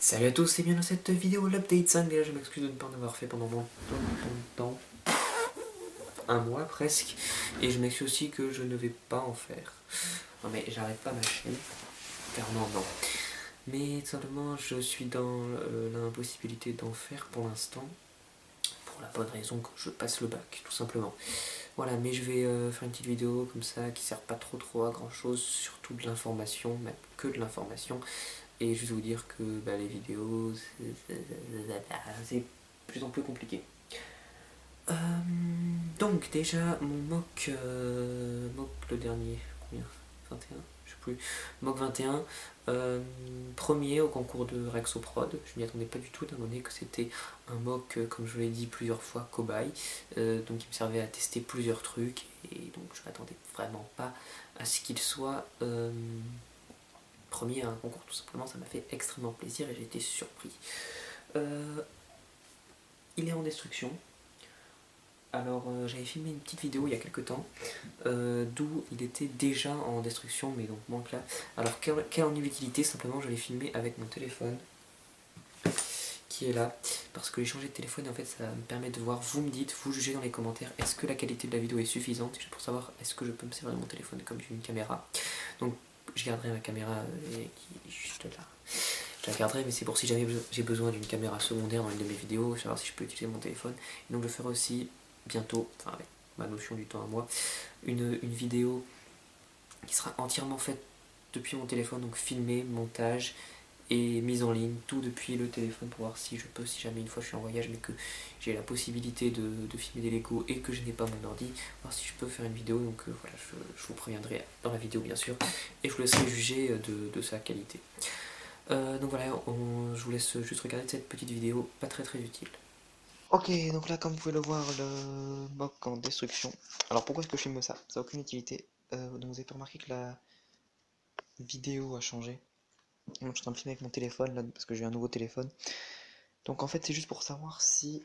Salut à tous et bienvenue dans cette vidéo, l'update 5. Déjà je m'excuse de ne pas en avoir fait pendant longtemps, un mois presque. Et je m'excuse aussi que je ne vais pas en faire. Non mais j'arrête pas ma chaîne, car non. Mais tout simplement je suis dans l'impossibilité d'en faire pour l'instant. Pour la bonne raison que je passe le bac, tout simplement. Voilà, mais je vais faire une petite vidéo comme ça qui sert pas trop à grand chose, surtout de l'information, même que de l'information. Et juste vous dire que les vidéos, c'est de plus en plus compliqué. Donc déjà, mon mock le dernier, combien 21, je sais plus. Mock 21, premier au concours de Rexoprod. Je n'y attendais pas du tout, étant donné que c'était un mock, comme je l'ai dit plusieurs fois, cobaye. Donc il me servait à tester plusieurs trucs, et donc je m'attendais vraiment pas à ce qu'il soit premier à un concours, tout simplement. Ça m'a fait extrêmement plaisir et j'ai été surpris. Il est en destruction. Alors j'avais filmé une petite vidéo il y a quelques temps d'où il était déjà en destruction, mais donc moins que là. Alors quelle en est l'utilité? Simplement je l'ai filmé avec mon téléphone qui est là, parce que j'ai changé de téléphone et en fait ça me permet de voir, vous me dites, vous jugez dans les commentaires est-ce que la qualité de la vidéo est suffisante, pour savoir est-ce que je peux me servir de mon téléphone comme d'une caméra. Donc je garderai ma caméra qui est juste là. Je la garderai, mais c'est pour si jamais j'ai besoin d'une caméra secondaire dans une de mes vidéos, savoir si je peux utiliser mon téléphone. Et donc je ferai aussi bientôt, enfin avec ma notion du temps à moi, une vidéo qui sera entièrement faite depuis mon téléphone, donc filmé, montage et mise en ligne, tout depuis le téléphone pour voir si je peux, si jamais une fois je suis en voyage mais que j'ai la possibilité de filmer des Lego et que je n'ai pas mon ordi, voir si je peux faire une vidéo. Donc voilà, je vous préviendrai dans la vidéo bien sûr et je vous laisserai juger de sa qualité. Donc voilà, je vous laisse juste regarder cette petite vidéo pas très utile. Ok, donc là comme vous pouvez le voir, le mock en destruction. Alors pourquoi est-ce que je filme ça? Ça n'a aucune utilité. Donc vous avez pas remarqué que la vidéo a changé. Donc je suis en train de filmer avec mon téléphone là, parce que j'ai un nouveau téléphone. Donc en fait c'est juste pour savoir si,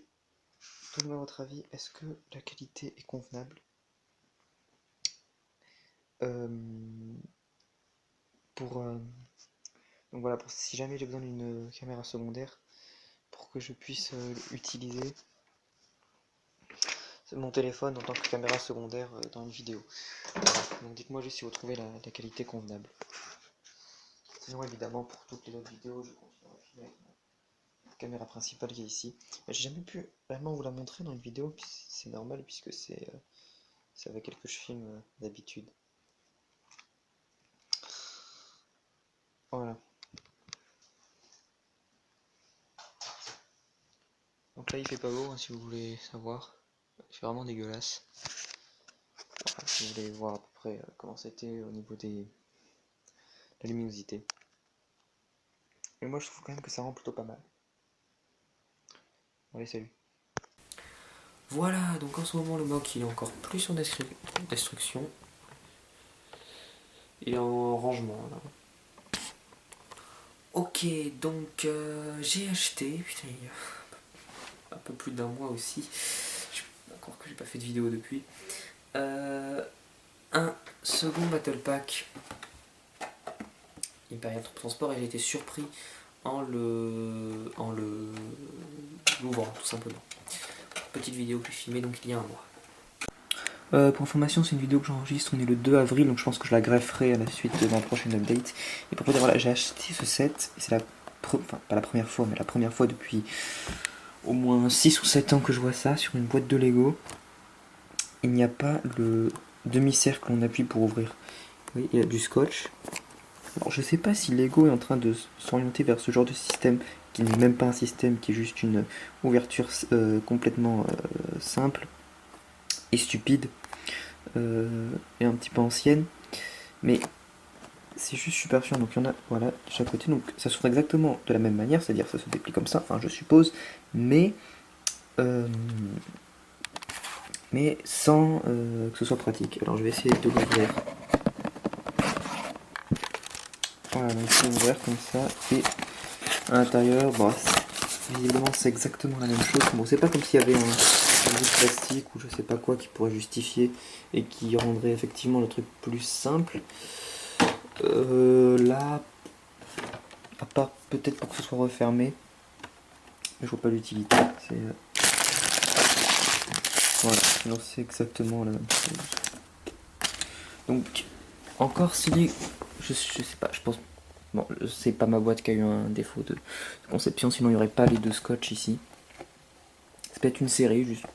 donnez-moi votre avis, est-ce que la qualité est convenable pour donc voilà, pour si jamais j'ai besoin d'une caméra secondaire pour que je puisse utiliser mon téléphone en tant que caméra secondaire dans une vidéo. Voilà. Donc dites-moi juste si vous trouvez la qualité convenable. Sinon évidemment pour toutes les autres vidéos je continue à filmer avec ma caméra principale qui est ici. J'ai jamais pu vraiment vous la montrer dans une vidéo, c'est normal puisque c'est avec elle que je filme d'habitude. Voilà. Donc là il fait pas beau hein, si vous voulez savoir. Il fait vraiment dégueulasse. Voilà, si vous voulez voir à peu près comment c'était au niveau de la luminosité. Mais moi je trouve quand même que ça rend plutôt pas mal. Allez, salut. Voilà, donc en ce moment le mock il est encore plus en destruction. Il est en rangement là. Ok, donc j'ai acheté, putain, il y a un peu plus d'un mois aussi. Encore que j'ai pas fait de vidéo depuis. Un second Battle Pack Imperial Transport et j'ai été surpris en le l'ouvrant tout simplement. Petite vidéo que j'ai filmée donc il y a un mois. Pour information, c'est une vidéo que j'enregistre, on est le 2 avril, donc je pense que je la grefferai à la suite de ma prochaine update. Et pour vous dire, voilà, j'ai acheté ce set, et c'est enfin, pas la première fois, mais la première fois depuis au moins 6 ou 7 ans que je vois ça sur une boîte de Lego. Il n'y a pas le demi-cercle qu'on appuie pour ouvrir. Oui, il y a du scotch. Alors je sais pas si Lego est en train de s'orienter vers ce genre de système, qui n'est même pas un système, qui est juste une ouverture complètement simple et stupide. Et un petit peu ancienne, mais c'est juste super sûr. Donc il y en a, voilà, de chaque côté. Donc ça s'ouvre exactement de la même manière, c'est-à-dire ça se déplie comme ça, enfin je suppose, mais sans que ce soit pratique. Alors je vais essayer de l'ouvrir. Voilà, donc c'est ouvert comme ça, et à l'intérieur, bon, visiblement c'est exactement la même chose. Bon, c'est pas comme s'il y avait un bout de plastique ou je sais pas quoi qui pourrait justifier et qui rendrait effectivement le truc plus simple. Là, À part peut-être pour que ce soit refermé. Mais je vois pas l'utilité. C'est voilà, sinon c'est exactement la même chose. Donc encore scellé, je sais pas, je pense. Bon, c'est pas ma boîte qui a eu un défaut de conception, sinon il n'y aurait pas les 2 scotch ici. C'est peut-être une série, juste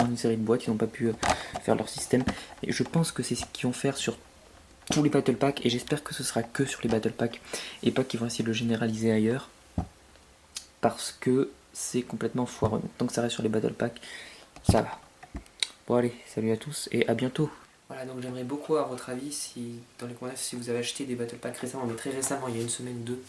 une série de boîtes, ils n'ont pas pu faire leur système. Et je pense que c'est ce qu'ils vont faire sur tous les battle packs, et j'espère que ce sera que sur les battle packs et pas qu'ils vont essayer de le généraliser ailleurs, parce que c'est complètement foireux. Tant que ça reste sur les battle packs, ça va. Bon allez, salut à tous et à bientôt. Voilà, donc j'aimerais beaucoup avoir votre avis dans les commentaires si vous avez acheté des battle packs récemment, mais très récemment, il y a une semaine ou deux.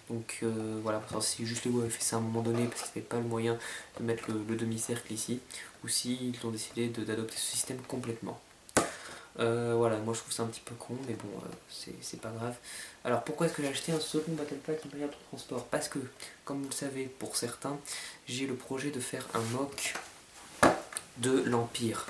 Donc voilà, pour savoir si juste les avaient fait ça à un moment donné parce qu'ils n'avaient pas le moyen de mettre le demi-cercle ici, ou s'ils ont décidé d'adopter ce système complètement. Voilà, moi je trouve ça un petit peu con, mais bon, c'est pas grave. Alors pourquoi est-ce que j'ai acheté un second Battle Pack Imperial Transport? Parce que, comme vous le savez, pour certains, j'ai le projet de faire un mock de l'Empire.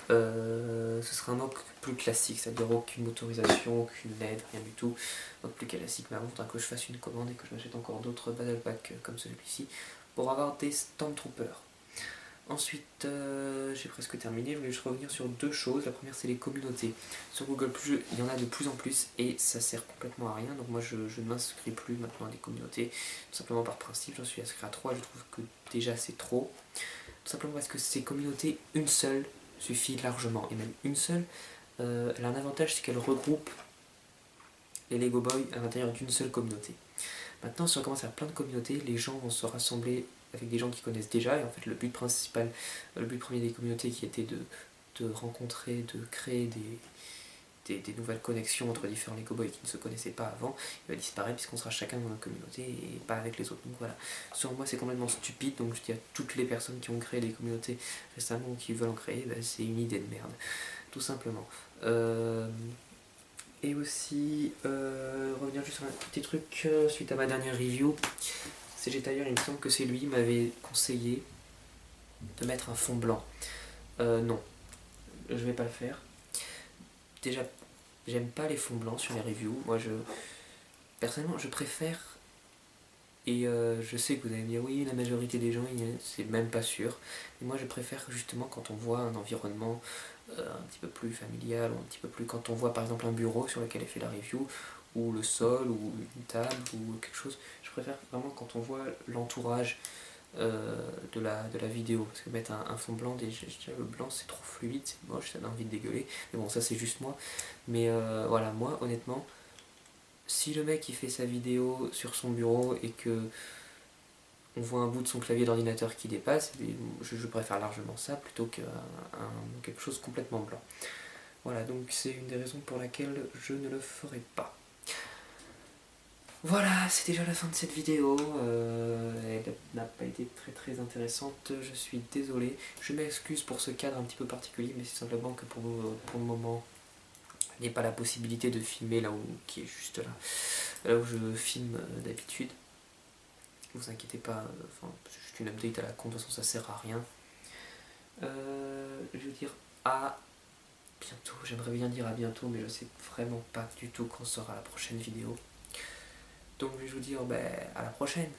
Ce sera un mock plus classique, c'est-à-dire aucune motorisation, aucune LED, rien du tout. Donc plus classique, mais avant, il faudra que je fasse une commande et que je m'achète encore d'autres Battle Packs comme celui-ci pour avoir des Stormtroopers. Ensuite, j'ai presque terminé, je voulais juste revenir sur 2 choses. La première, c'est les communautés. Sur Google+, il y en a de plus en plus et ça sert complètement à rien. Donc moi, je ne m'inscris plus maintenant à des communautés, tout simplement par principe. J'en suis inscrit à 3, je trouve que déjà c'est trop. Tout simplement parce que ces communautés, une seule suffit largement. Et même une seule, elle a un avantage, c'est qu'elle regroupe les Lego Boys à l'intérieur d'une seule communauté. Maintenant, si on commence à faire plein de communautés, les gens vont se rassembler avec des gens qui connaissent déjà, et en fait le but principal, le but premier des communautés qui était de rencontrer, de créer des nouvelles connexions entre différents Lego Boys qui ne se connaissaient pas avant, il va disparaître puisqu'on sera chacun dans notre communauté et pas avec les autres. Donc voilà, selon moi c'est complètement stupide, donc je dis à toutes les personnes qui ont créé des communautés récemment ou qui veulent en créer, c'est une idée de merde, tout simplement. Et aussi, revenir juste sur un petit truc suite à ma dernière review. CG Tailleur, il me semble que c'est lui qui m'avait conseillé de mettre un fond blanc. Non, je vais pas le faire. Déjà, j'aime pas les fonds blancs sur les reviews. Moi, personnellement, je préfère. Et je sais que vous allez me dire, oui, la majorité des gens, c'est même pas sûr. Mais moi, je préfère justement quand on voit un environnement un petit peu plus familial, ou un petit peu plus quand on voit par exemple un bureau sur lequel est fait la review, ou le sol, ou une table, ou quelque chose. Je préfère vraiment quand on voit l'entourage de la vidéo, parce que mettre un fond blanc, déjà le blanc c'est trop fluide, c'est moche, ça donne envie de dégueuler, mais bon ça c'est juste moi. Mais voilà, moi honnêtement, si le mec il fait sa vidéo sur son bureau et que on voit un bout de son clavier d'ordinateur qui dépasse, je préfère largement ça plutôt que quelque chose complètement blanc. Voilà, donc c'est une des raisons pour laquelle je ne le ferai pas. Voilà, c'est déjà la fin de cette vidéo, elle n'a pas été très intéressante, je suis désolé. Je m'excuse pour ce cadre un petit peu particulier, mais c'est simplement que pour le moment, il n'y a pas la possibilité de filmer qui est juste là où je filme d'habitude. Ne vous inquiétez pas, c'est juste une update à la con, de toute façon ça sert à rien. Je veux dire à bientôt, j'aimerais bien dire à bientôt, mais je sais vraiment pas du tout quand sera la prochaine vidéo. Donc je vais vous dire à la prochaine.